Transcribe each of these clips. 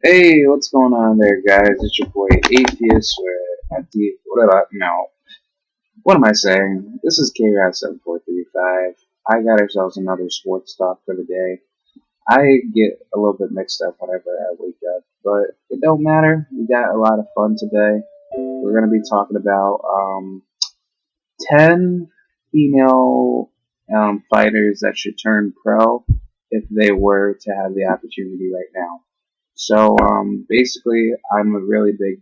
Hey, what's going on there, guys? It's your boy Atheist, or Atheist, whatever. No, what am I saying? This is Krod7435. I got ourselves another sports talk for the day. I get a little bit mixed up whenever I wake up, but it don't matter. We got a lot of fun today. We're gonna be talking about 10 female fighters that should turn pro if they were to have the opportunity right now. So basically, I'm a really big,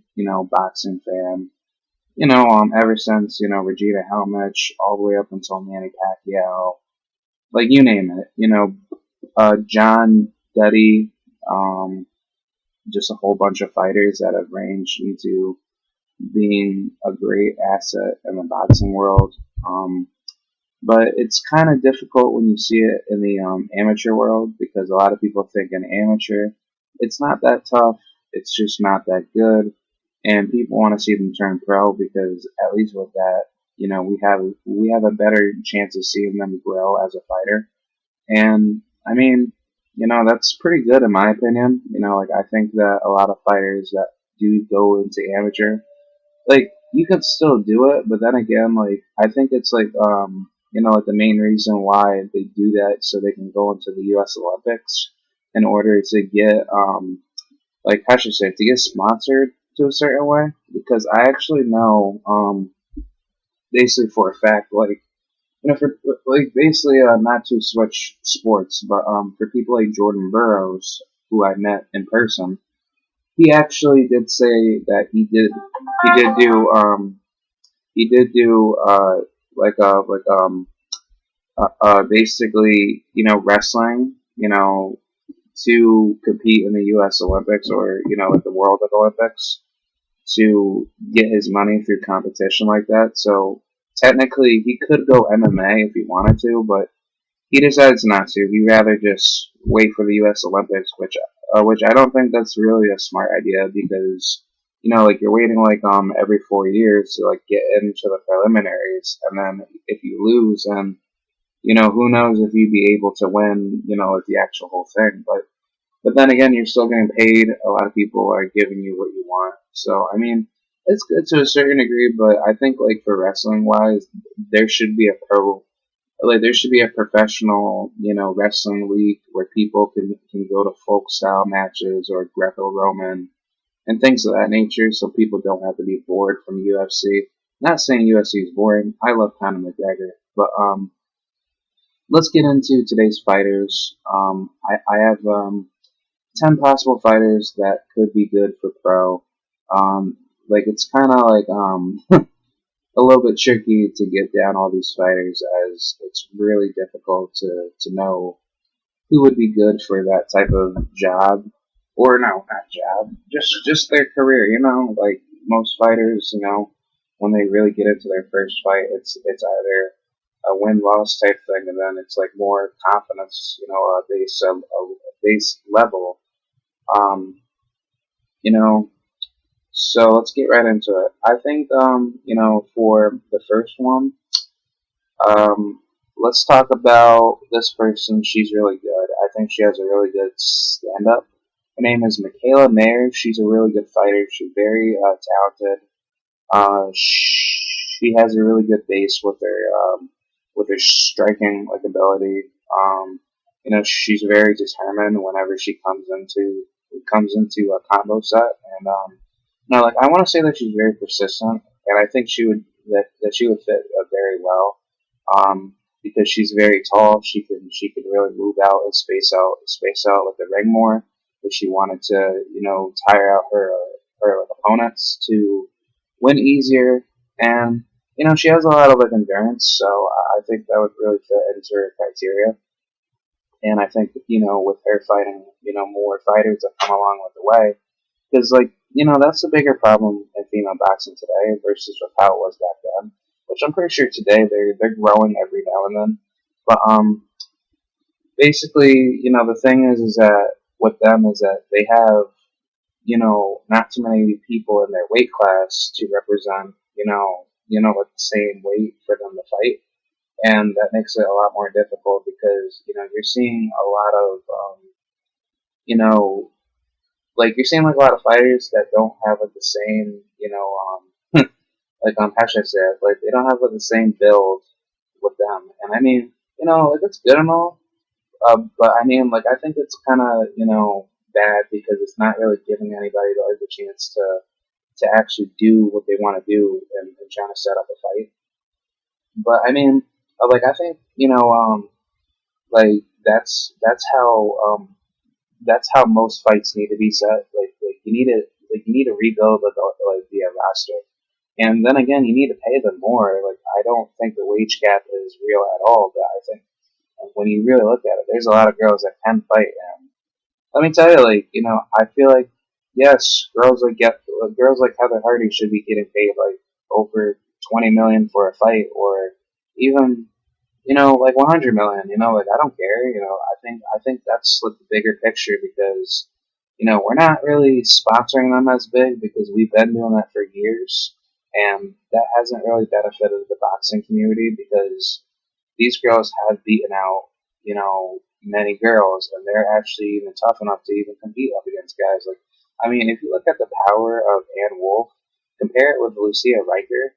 boxing fan. Ever since Regina Halmich, all the way up until Manny Pacquiao, like you name it. John Duddy, um, just a whole bunch of fighters that have ranged into being a great asset in the boxing world. But it's kind of difficult when you see it in the amateur world because a lot of people think an amateur, it's not that tough. It's just not that good, and people want to see them turn pro because at least with that, we have a better chance of seeing them grow as a fighter. And I mean, that's pretty good in my opinion. Like I think that a lot of fighters that do go into amateur, like you could still do it, but then again, like I think it's like like the main reason why they do that so they can go into the U.S. Olympics in order to get like how should I say to get sponsored to a certain way because I actually know basically for a fact like for like basically not to switch sports but for people like Jordan Burroughs who I met in person, he actually did say that he did do basically wrestling to compete in the U.S. Olympics or at the World Olympics to get his money through competition like that. So technically he could go MMA if he wanted to, but he decides not to. He'd rather just wait for the U.S. Olympics, which I don't think that's really a smart idea because like you're waiting like every 4 years to like get into the preliminaries, and then if you lose, and who knows if you'd be able to win, like the actual whole thing. But then again, you're still getting paid. A lot of people are giving you what you want. So I mean, it's good to a certain degree, but I think like for wrestling wise, there should be a pro like there should be a professional, wrestling league where people can go to folk style matches or Greco-Roman and things of that nature, so people don't have to be bored from UFC. Not saying UFC is boring. I love Conor McGregor, but let's get into today's fighters. I have 10 possible fighters that could be good for pro. Like it's kind of like a little bit tricky to get down all these fighters as it's really difficult to know who would be good for that type of job. Or no, not job, just their career, like most fighters, when they really get into their first fight, it's either a win-loss type thing, and then it's like more confidence, a base level, um, you know, so let's get right into it. I think, for the first one, Um, let's talk about this person. She's really good. I think she has a really good stand up. Her name is Michaela Mayer. She's a really good fighter. She's very talented. She has a really good base with her striking like ability. She's very determined whenever she comes into a combo set, and no, like I want to say that she's very persistent, and I think that she would fit very well. Because she's very tall, she can really move out and space out like the ring more. If she wanted to, tire out her opponents to win easier, and she has a lot of like endurance, so I think that would really fit into her criteria. And I think with her fighting, more fighters that come along with the way, because like that's the bigger problem in female boxing today versus with how it was back then. Which I'm pretty sure today they're growing every now and then. But basically, the thing is that with them is that they have not too many people in their weight class to represent like the same weight for them to fight, and that makes it a lot more difficult because you're seeing a lot of you know like you're seeing like a lot of fighters that don't have like the same, like how should I say it? Like they don't have like the same build with them. And I mean, like it's good and all, but I mean, like I think it's kind of bad because it's not really giving anybody like the chance to actually do what they want to do and trying to set up a fight. But I mean, like I think like that's how most fights need to be set. Like you need to rebuild like the roster, and then again you need to pay them more. Like I don't think the wage cap is real at all. But I think when you really look at it, there's a lot of girls that can fight, and let me tell you, like I feel like yes, girls like Heather Hardy should be getting paid like over 20 million for a fight, or even like 100 million. Like I don't care. I think that's like the bigger picture because we're not really sponsoring them as big because we've been doing that for years, and that hasn't really benefited the boxing community because these girls have beaten out, many girls, and they're actually even tough enough to even compete up against guys like. I mean, if you look at the power of Ann Wolf, compare it with Lucia Riker,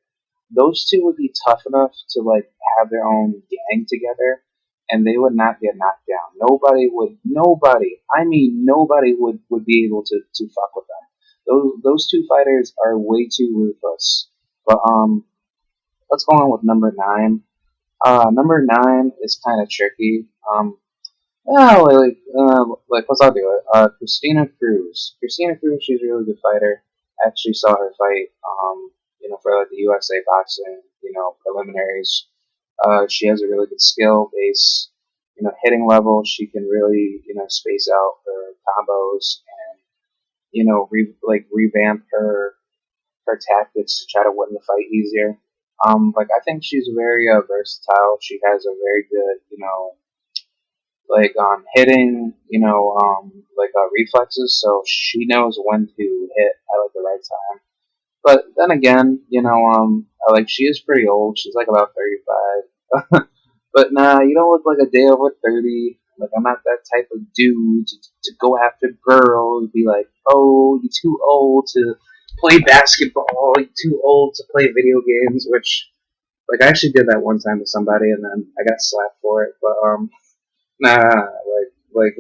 those two would be tough enough to like have their own gang together, and they would not get knocked down. Nobody, I mean nobody would be able to fuck with them. Those two fighters are way too ruthless. But let's go on with number 9. Number 9 is kind of tricky. Yeah, like let's all do it. Christina Cruz. Christina Cruz, she's a really good fighter. I actually saw her fight, for like the USA boxing, preliminaries. She has a really good skill base, hitting level. She can really, space out her combos and, revamp her tactics to try to win the fight easier. Like I think she's very versatile. She has a very good, like hitting, reflexes, so she knows when to hit at like the right time. But then again, like she is pretty old. She's like about 35. But nah, you don't look like a day over 30. Like I'm not that type of dude to go after girls. Be like, oh, you're too old to play basketball. You're too old to play video games. Which, like, I actually did that one time to somebody, and then I got slapped for it. But nah, like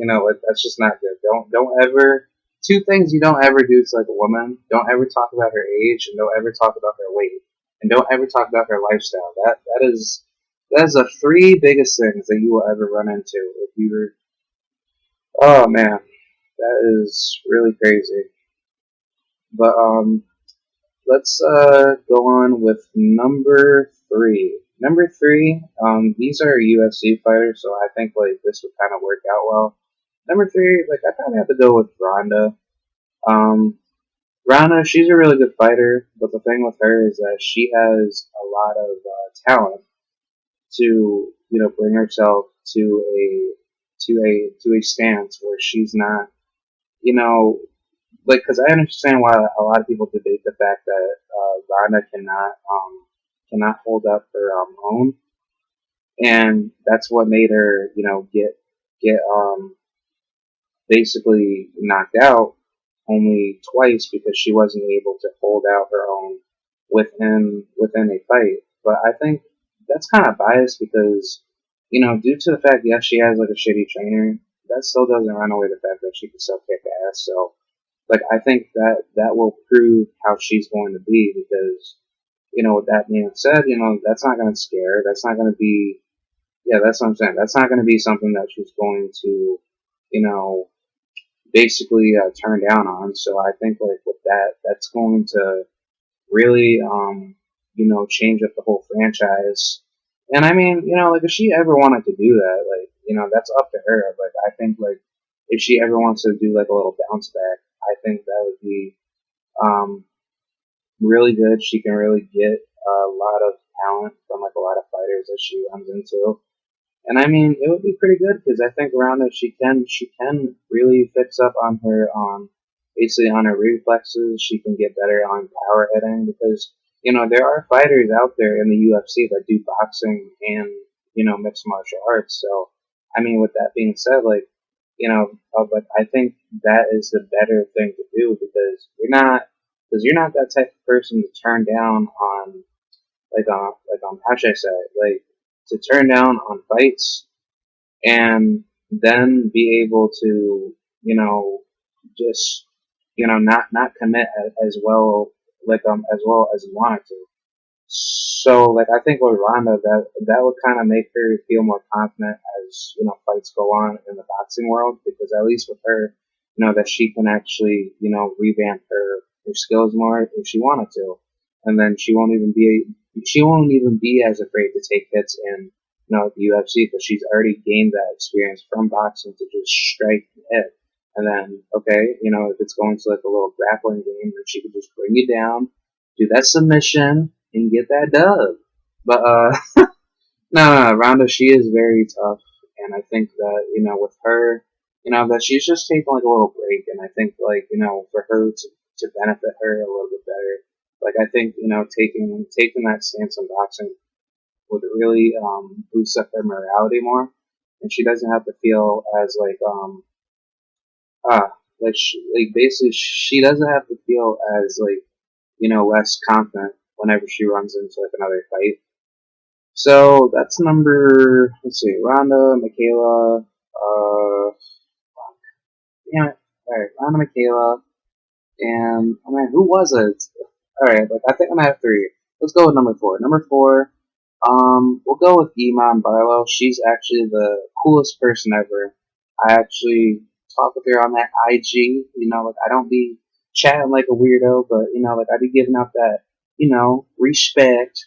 that's just not good. Don't ever. Two things you don't ever do to like a woman. Don't ever talk about her age, and don't ever talk about her weight, and don't ever talk about her lifestyle. That is the 3 biggest things that you will ever run into if you're. Oh man, that is really crazy. But let's go on with number 3. Number 3, these are UFC fighters, so I think like this would kind of work out well. Number 3, like I probably have to go with Ronda. Ronda, she's a really good fighter, but the thing with her is that she has a lot of talent to bring herself to a stance where she's not like because I understand why a lot of people debate the fact that Ronda cannot hold up her own, and that's what made her get basically knocked out only twice because she wasn't able to hold out her own within a fight. But I think that's kind of biased because due to the fact yes she has like a shitty trainer, that still doesn't run away the fact that she can still kick ass. So like I think that will prove how she's going to be because with that being said, that's not going to scare her. That's not going to be that's what I'm saying. That's not going to be something that she's going to basically turn down on. So I think like with that, that's going to really change up the whole franchise. And I mean, like if she ever wanted to do that, like that's up to her. Like I think like if she ever wants to do like a little bounce back, I think that would be really good. She can really get a lot of talent from like a lot of fighters that she runs into. And I mean, it would be pretty good because I think around that she can really fix up on her basically on her reflexes. She can get better on power hitting because there are fighters out there in the UFC that do boxing and mixed martial arts. So I mean, with that being said, like but I think that is the better thing to do because you're not that type of person to turn down on how should I say it? Like to turn down on fights and then be able to just not commit as well as well as you wanted to. So, like, I think with Ronda, that would kind of make her feel more confident as fights go on in the boxing world, because at least with her, that she can actually revamp her skills more if she wanted to, and then she won't even be as afraid to take hits in the UFC because she's already gained that experience from boxing to just strike and hit. And then, okay, if it's going to like a little grappling game, then she could just bring you down, do that submission, and get that dub. But no, Ronda, she is very tough, and I think that with her, that she's just taking like a little break, and I think like for her to benefit her a little bit better, like I think taking that stance in boxing would really boost up her morality more, and she doesn't have to feel as basically she doesn't have to feel as less confident whenever she runs into like another fight. So that's let's see, Ronda, Michaela, yeah, alright, Ronda, Michaela, and, I mean, who was it? Alright, I think I'm at 3. Let's go with number 4. Number 4, we'll go with Iman Barlow. She's actually the coolest person ever. I actually talk with her on that IG, I don't be chatting like a weirdo, but, I be giving out that, respect,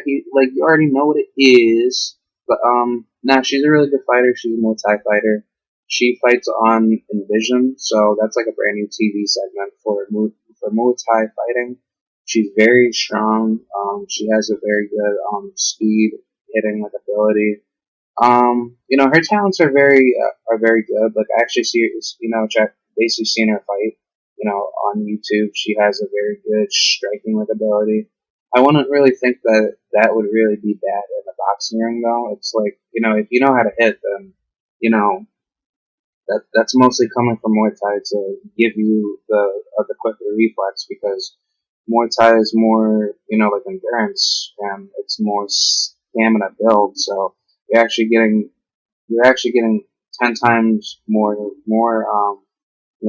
you already know what it is, but, nah, she's a really good fighter. She's a Muay Thai fighter. She fights on Envision, so that's like a brand new TV segment for Muay Thai fighting. She's very strong. She has a very good speed hitting like ability. Her talents are very good. Like I actually basically seen her fight. On YouTube, she has a very good striking like ability. I wouldn't really think that would really be bad in the boxing ring though. It's like if you know how to hit, then you know that's mostly coming from Muay Thai to give you the quicker reflex because Muay Thai is more like endurance and it's more stamina build. So you're actually getting 10 times more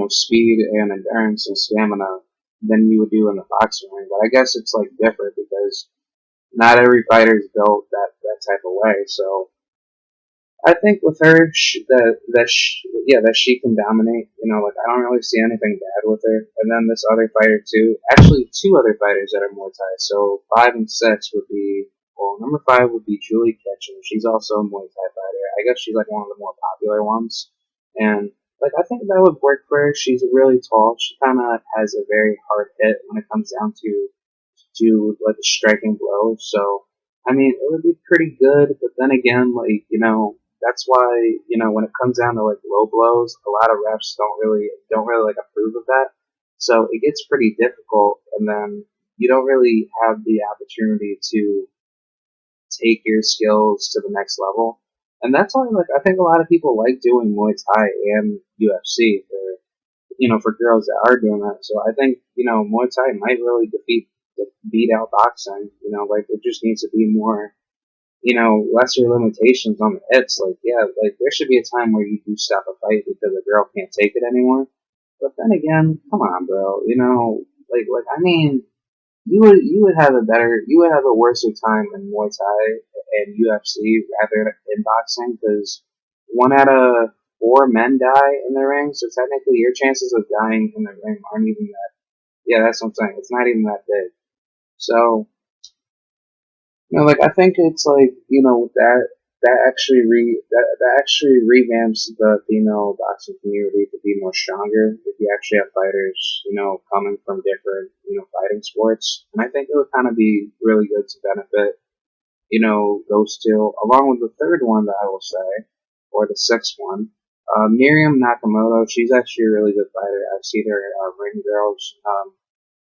speed and endurance and stamina than you would do in the boxing ring. But I guess it's like different because not every fighter is built that type of way. So I think with her that she can dominate. I don't really see anything bad with her. And then this other fighter too. Actually, 2 other fighters that are Muay Thai. So 5 and 6 would be. Well, number 5 would be Julie Ketchum. She's also a Muay Thai fighter. I guess she's like one of the more popular ones. And I think that would work for her. She's really tall. She kind of has a very hard hit when it comes down to like a striking blow. So I mean, it would be pretty good. But then again, that's why when it comes down to like low blows, a lot of refs don't really like approve of that. So it gets pretty difficult, and then you don't really have the opportunity to take your skills to the next level. And that's why I think a lot of people like doing Muay Thai and UFC for girls that are doing that. So I think Muay Thai might really beat out boxing. There just needs to be more lesser limitations on the hits. There should be a time where you do stop a fight because a girl can't take it anymore. But then again, come on, bro. I mean, you would have a worse time in Muay Thai and UFC rather in boxing because 1 out of 4 men die in the ring. So technically, your chances of dying in the ring aren't even that. Yeah, that's what I'm saying. It's not even that big. So I think it's that actually revamps the female boxing community to be more stronger if you actually have fighters, coming from different, fighting sports. And I think it would kind of be really good to benefit, those two, along with the third one that I will say, or the 6th one. Miriam Nakamoto, she's actually a really good fighter. I've seen her Ring Girls.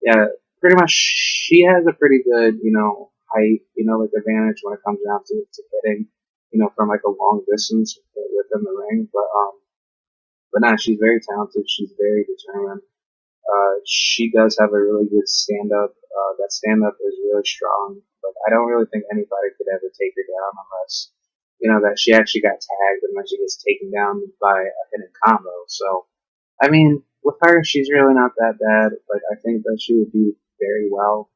Yeah, pretty much she has a pretty good, height, advantage when it comes down to hitting, from like a long distance within the ring. But But nah, she's very talented. She's very determined. She does have a really good stand-up. That stand-up is really strong. But I don't really think anybody could ever take her down unless, that she actually got tagged and then she gets taken down by a hidden combo. So, I mean, with her, she's really not that bad. Like, I think that she would do very well.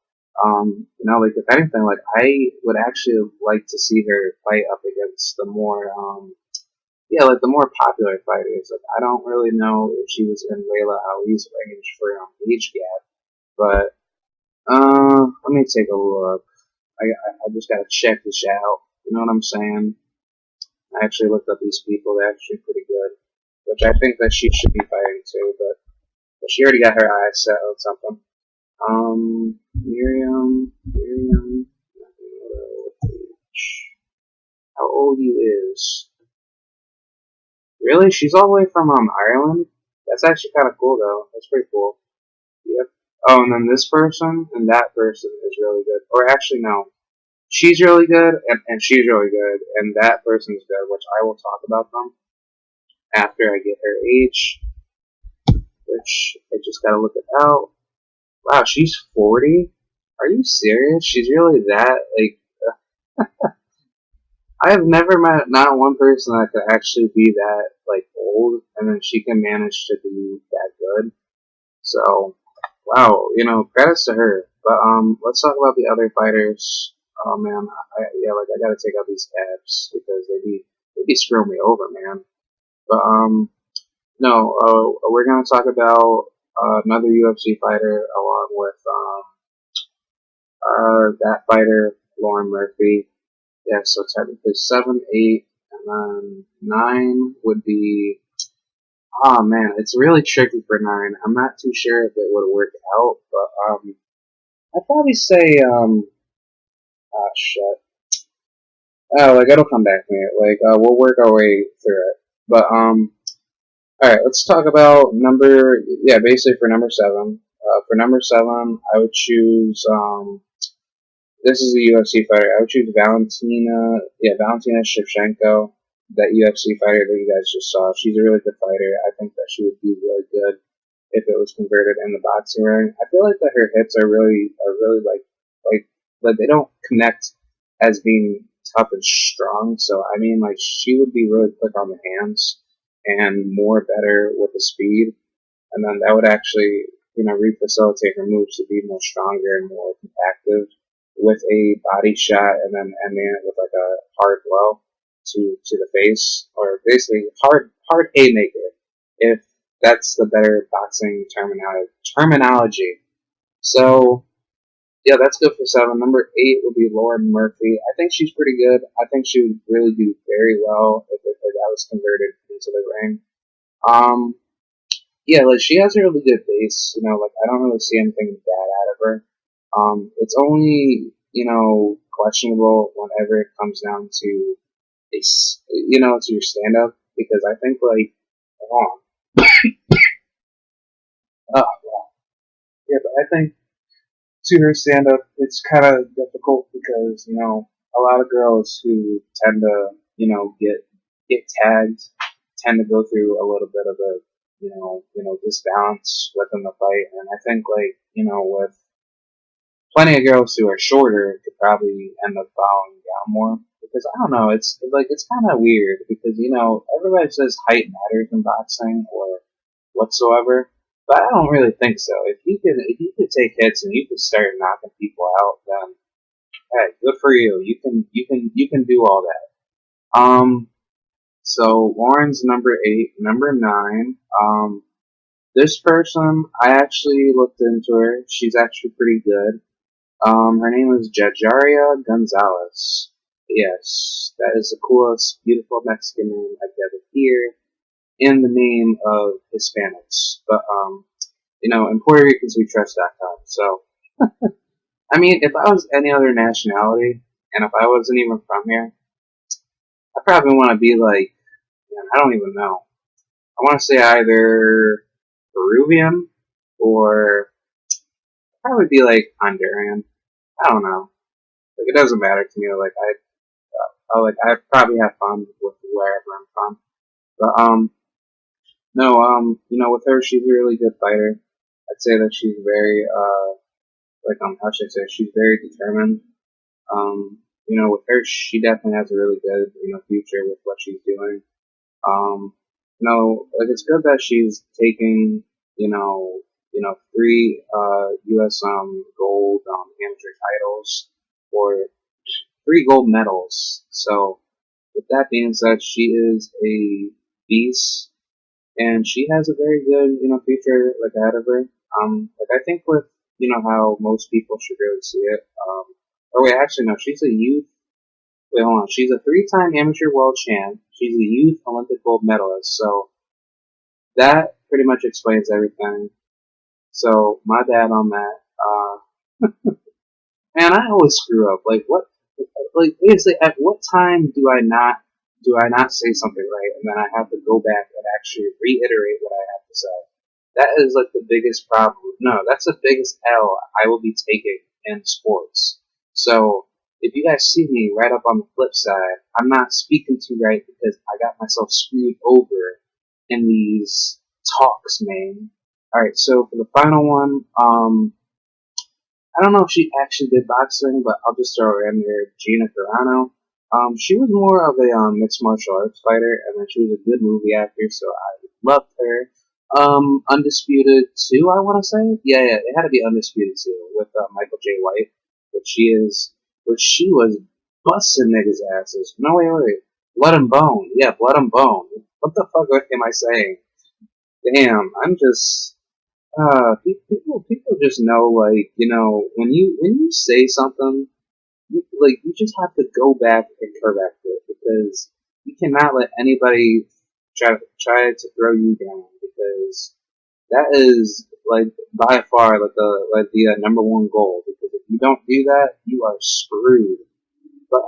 Like, if anything, like, I would actually like to see her fight up against the more, like the more popular fighters. Like, I don't really know if she was in Layla Ali's range for age gap, but let me take a look. I just gotta check this out. You know what I'm saying? I actually looked up these people. They're actually pretty good, which I think that she should be fighting too. But she already got her eyes set on something. Miriam, how old you is? Really? She's all the way from Ireland? That's actually kind of cool though. That's pretty cool. Yep. Oh, and then this person and that person is really good. Or actually, no. She's really good and she's really good, and that person's good, which I will talk about them after I get her age, which I just gotta look it out. Wow, she's 40? Are you serious? She's really that, like, I have never met not one person that could actually be that, like, old, and then she can manage to be that good. So, wow, credits to her. But, let's talk about the other fighters. Oh, man, I gotta take out these tabs, because they be screwing me over, man. But, no, we're gonna talk about, another UFC fighter, along with, that fighter, Lauren Murphy. Yeah, so technically 7, 8, and then 9 would be, oh man, it's really tricky for 9. I'm not too sure if it would work out, but, I'd probably say, shit. Oh, like, it'll come back to me. Like, we'll work our way through it. But, alright, let's talk about basically for number 7. For number 7, I would choose, this is a UFC fighter. I would choose Valentina Shevchenko, that UFC fighter that you guys just saw. She's a really good fighter. I think that she would be really good if it was converted in the boxing ring. I feel like that her hits are really like they don't connect as being tough and strong. So I mean, like, she would be really quick on the hands and more better with the speed, and then that would actually re-facilitate her moves to be more stronger and more compactive with a body shot, and then ending it with like a hard blow to the face, or basically hard haymaker, if that's the better boxing terminology. So yeah, that's good for 7. Number 8 will be Lauren Murphy. I think she's pretty good. I think she would really do very well if that was converted into the ring. Yeah, like, she has a really good base. Like, I don't really see anything bad out of her. It's only, questionable whenever it comes down to to your stand-up, because I think, like, hold on. Oh, yeah, but I think to her stand-up, it's kind of difficult because, a lot of girls who tend to, get tagged tend to go through a little bit of a, disbalance within the fight, and I think, like, with plenty of girls who are shorter could probably end up falling down more, because I don't know, it's kind of weird, because everybody says height matters in boxing or whatsoever, but I don't really think so. If you could take hits and you could start knocking people out, then hey, good for you. You can do all that. So Lauren's number 8, number 9. This person, I actually looked into her. She's actually pretty good. Her name is Jajaria Gonzalez. Yes, that is the coolest, beautiful Mexican name I've ever heard in the name of Hispanics. But, in Puerto Ricans we trust.com. So, I mean, if I was any other nationality, and if I wasn't even from here, I probably want to be like, man, I don't even know. I want to say either Peruvian or probably be like Honduran. I don't know. Like, it doesn't matter to me. Like, I probably have fun with wherever I'm from. But No, you know, with her, she's a really good fighter. I'd say that she's very, how should I say, she's very determined. You know, with her, she definitely has a really good, you know, future with what she's doing. You know, like it's good that she's taking, three, U.S. Gold, amateur titles, or three gold medals. So, with that being said, she is a beast, and she has a very good, you know, future like ahead of her. Like I think with, you know, how most people should really see it. Or wait, actually no, she's a youth. Wait, hold on. She's a three-time amateur world champ. She's a youth Olympic gold medalist. So that pretty much explains everything. So my bad on that. Man, I always screw up. Like what? Like basically, at what time do I not say something right, and then I have to go back and actually reiterate what I have to say? That is like the biggest problem. No, that's the biggest L I will be taking in sports. So if you guys see me right up on the flip side, I'm not speaking too right because I got myself screwed over in these talks, man. Alright, so for the final one, I don't know if she actually did boxing, but I'll just throw her in there. Gina Carano. She was more of a mixed martial arts fighter, and then she was a good movie actor, so I loved her. Undisputed 2, I want to say. Yeah, it had to be Undisputed 2 with Michael J. White, which she was busting niggas' asses. No, wait. Blood and Bone. Yeah, Blood and Bone. What the fuck am I saying? Damn, I'm just people just know, like, you know, when you say something, you just have to go back and correct it because you cannot let anybody try to throw you down because that is like by far like the number one goal because if you don't do that, you are screwed. But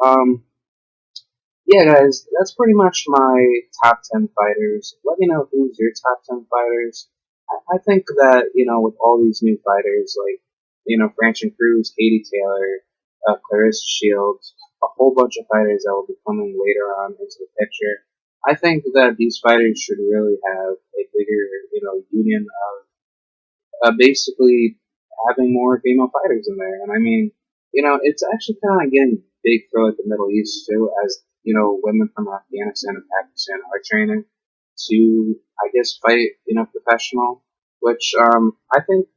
yeah, guys, that's pretty much my top 10 fighters. Let me know who's your top 10 fighters. I think that, you know, with all these new fighters, like, you know, Francine Cruz, Katie Taylor, Clarissa Shields, a whole bunch of fighters that will be coming later on into the picture, I think that these fighters should really have a bigger, you know, union of basically having more female fighters in there. And I mean, you know, it's actually kind of getting big for like the Middle East too, as you know, women from Afghanistan and Pakistan are training to, I guess, fight, you know, professional. Which I think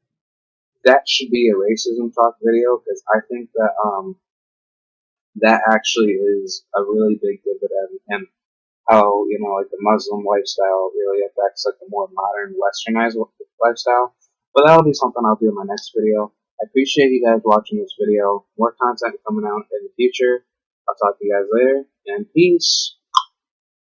that should be a racism talk video because I think that that actually is a really big dividend and how, you know, like the Muslim lifestyle really affects like the more modern westernized lifestyle. But that'll be something I'll do in my next video. I appreciate you guys watching this video. More content coming out in the future. I'll talk to you guys later, and peace.